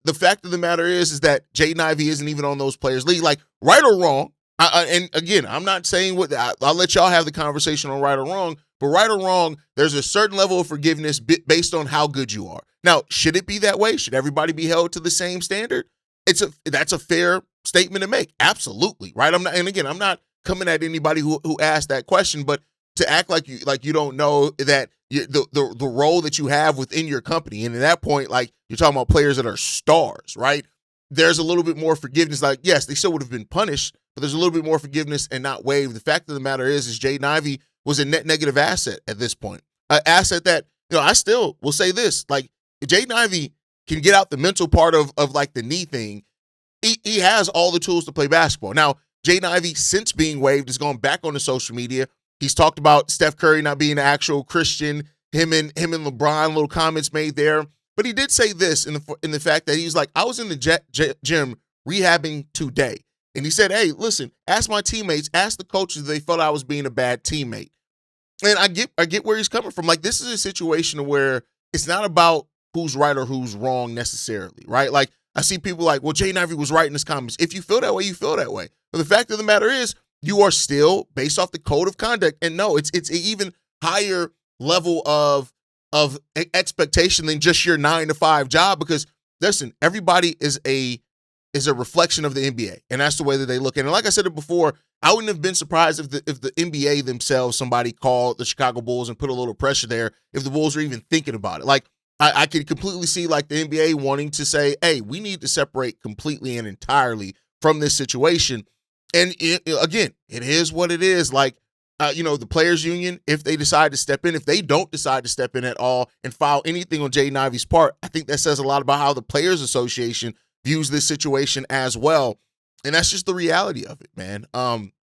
the fact of the matter is that Jaden Ivey isn't even on those players' league. Like, right or wrong, and again, I'm not saying I'll let y'all have the conversation on right or wrong, but right or wrong, there's a certain level of forgiveness based on how good you are. Now, should it be that way? Should everybody be held to the same standard? That's a fair statement to make. Absolutely, right? I'm not coming at anybody who asked that question, but to act like you don't know that the role that you have within your company, and at that point, like, you're talking about players that are stars, right? There's a little bit more forgiveness. Like, yes, they still would have been punished, but there's a little bit more forgiveness and not waived. The fact of the matter is Jaden Ivey was a net negative asset at this point. An asset that, I still will say this, like, Jaden Ivey can get out the mental part of like the knee thing. He has all the tools to play basketball. Now, Jaden Ivey, since being waived, has gone back on the social media. He's talked about Steph Curry not being an actual Christian, him and LeBron, little comments made there. But he did say this in the fact that he was like, I was in the gym rehabbing today. And he said, hey, listen, ask my teammates, ask the coaches if they felt I was being a bad teammate. And I get where he's coming from. Like, this is a situation where it's not about who's right or who's wrong necessarily, right? Like, I see people like, well, Jaden Ivey was right in his comments. If you feel that way, you feel that way. But the fact of the matter is, you are still, based off the code of conduct, and no, it's an even higher level of expectation than just your 9-to-5 job, because listen, everybody is a reflection of the NBA, and that's the way that they look at it. And like I said it before, I wouldn't have been surprised if the NBA themselves, somebody called the Chicago Bulls and put a little pressure there if the Bulls were even thinking about it. Like, I could completely see like the NBA wanting to say, hey, we need to separate completely and entirely from this situation. And again, it is what it is. Like, the players union, if they decide to step in, if they don't decide to step in at all and file anything on Jaden Ivey's part, I think that says a lot about how the Players Association views this situation as well. And that's just the reality of it, man.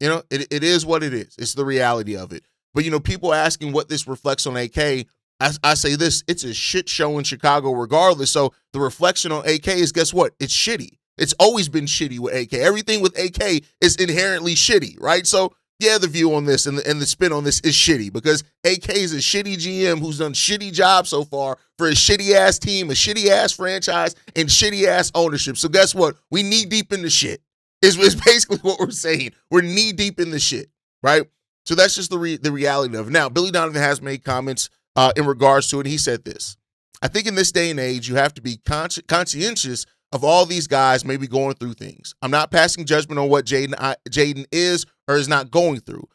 It is what it is. It's the reality of it. But, people asking what this reflects on AK, I say this, it's a shit show in Chicago regardless. So the reflection on AK is, guess what? It's shitty. It's always been shitty with AK. Everything with AK is inherently shitty, right? So, yeah, the view on this and the spin on this is shitty because AK is a shitty GM who's done shitty jobs so far for a shitty-ass team, a shitty-ass franchise, and shitty-ass ownership. So guess what? We knee-deep in the shit is basically what we're saying. We're knee-deep in the shit, right? So that's just the reality of it. Now, Billy Donovan has made comments in regards to it. He said this. I think in this day and age, you have to be conscientious of all these guys maybe going through things. I'm not passing judgment on what Jaden is or is not going through.